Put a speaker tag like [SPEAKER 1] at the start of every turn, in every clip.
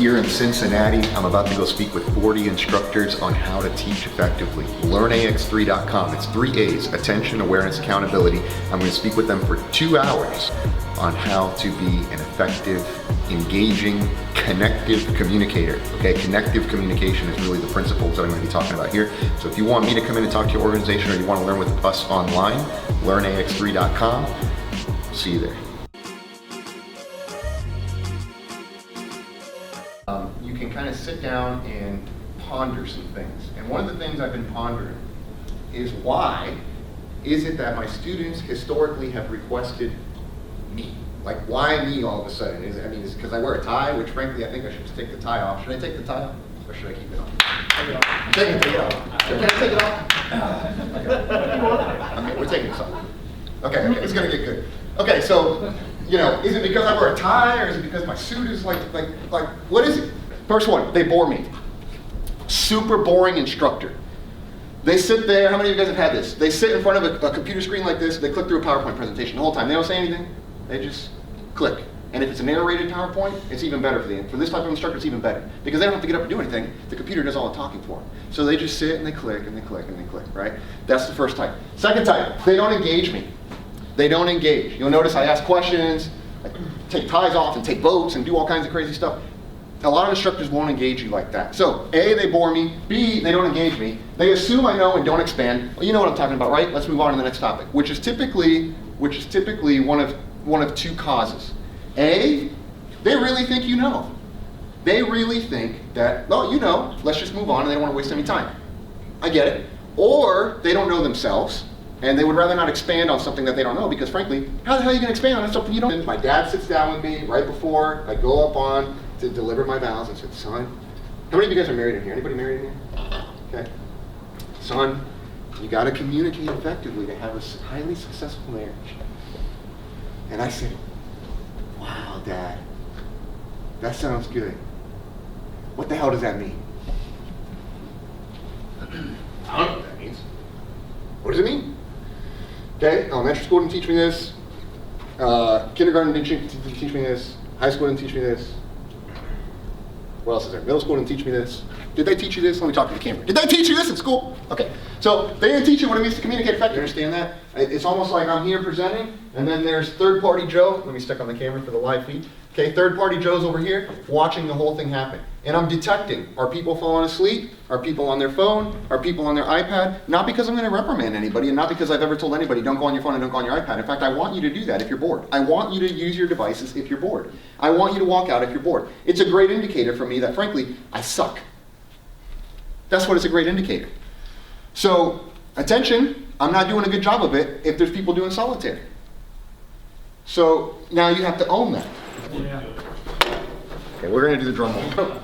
[SPEAKER 1] here in Cincinnati. I'm about to go speak with 40 instructors on how to teach effectively. LearnAX3.com. It's 3 A's: attention, awareness, accountability. I'm going to speak with them for 2 hours on how to be an effective, engaging, connective communicator. Okay, connective communication is really the principles that I'm going to be talking about here. So if you want me to come in and talk to your organization, or you want to learn with us online, LearnAX3.com. See you there. You can kind of sit down and ponder some things. And one of the things I've been pondering is, why is it that my students historically have requested me? Like, why me all of a sudden? Is it because I wear a tie, which frankly I think I should just take the tie off. Should I take the tie off, or should I keep it on? Take it off. Take it off. Can I take it off? Okay, we're taking this off. Okay, it's gonna get good. Okay, so, is it because I wear a tie, or is it because my suit is like, what is it? First one, they bore me. Super boring instructor. They sit there, how many of you guys have had this? They sit in front of a computer screen like this, they click through a PowerPoint presentation the whole time. They don't say anything, they just click. And if it's a narrated PowerPoint, it's even better for them. For this type of instructor, it's even better. Because they don't have to get up and do anything, the computer does all the talking for them. So they just sit and they click and they click and they click, right? That's the first type. Second type, they don't engage me. They don't engage. You'll notice I ask questions, I take ties off and take votes and do all kinds of crazy stuff. A lot of instructors won't engage you like that. So, A, they bore me. B, they don't engage me. They assume I know and don't expand. Well, you know what I'm talking about, right? Let's move on to the next topic, which is typically one of 2 causes. A, they really think you know. They really think that, well, let's just move on, and they don't want to waste any time. I get it. Or they don't know themselves, and they would rather not expand on something that they don't know, because frankly, how the hell are you going to expand on something you don't know? My dad sits down with me right before I go up on to deliver my vows and said, son, how many of you guys are married in here? Anybody married in here? Okay. Son, you got to communicate effectively to have a highly successful marriage. And I said, wow, Dad, that sounds good. What the hell does that mean? I don't know what that means. What does it mean? Okay, elementary school didn't teach me this. Kindergarten didn't teach me this. High school didn't teach me this. What else is there? Middle school didn't teach me this. Did they teach you this? Let me talk to the camera. Did they teach you this in school? Okay. So they didn't teach you what it means to communicate effectively. You understand that? It's almost like I'm here presenting, and then there's third-party Joe. Let me stick on the camera for the live feed. Okay, third-party Joe's over here watching the whole thing happen. And I'm detecting, are people falling asleep? Are people on their phone? Are people on their iPad? Not because I'm going to reprimand anybody, and not because I've ever told anybody, don't go on your phone and don't go on your iPad. In fact, I want you to do that if you're bored. I want you to use your devices if you're bored. I want you to walk out if you're bored. It's a great indicator for me that, frankly, I suck. That's what it's a great indicator. So, attention, I'm not doing a good job of it if there's people doing solitaire. So, now you have to own that. Yeah. Okay, we're going to do the drum roll. Drum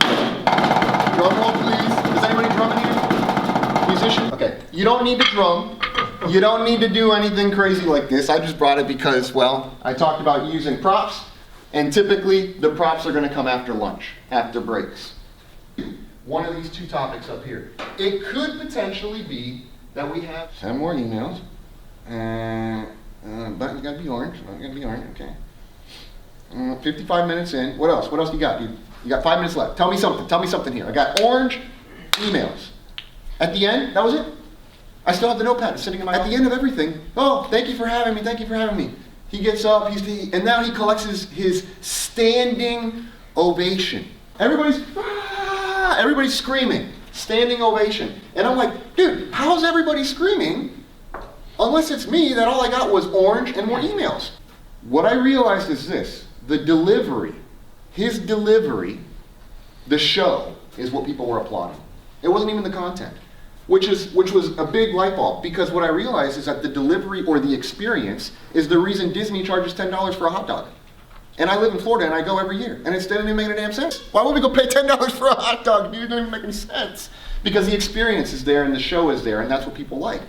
[SPEAKER 1] roll, please. Does anybody drum in here? Musician? Okay. You don't need to drum. You don't need to do anything crazy like this. I just brought it because, well, I talked about using props, and typically the props are going to come after lunch, after breaks. One of these 2 topics up here. It could potentially be that we have 10 more emails. Button's got to be orange. Button's got to be orange. Okay. 55 minutes in. What else? What else you got, dude? You got 5 minutes left. Tell me something. Tell me something here. I got orange emails. At the end, that was it. I still have the notepad. It's sitting in my. At the end of everything. Oh, thank you for having me. Thank you for having me. He gets up. And now he collects his standing ovation. Everybody's screaming. Standing ovation. And I'm like, dude, how's everybody screaming? Unless it's me, that all I got was orange and more emails. What I realized is this. The delivery, his delivery, the show, is what people were applauding. It wasn't even the content, which was a big light bulb, because what I realized is that the delivery or the experience is the reason Disney charges $10 for a hot dog. And I live in Florida and I go every year, and it didn't even make any damn sense. Why would we go pay $10 for a hot dog? Dude, it doesn't even make any sense. Because the experience is there and the show is there, and that's what people like.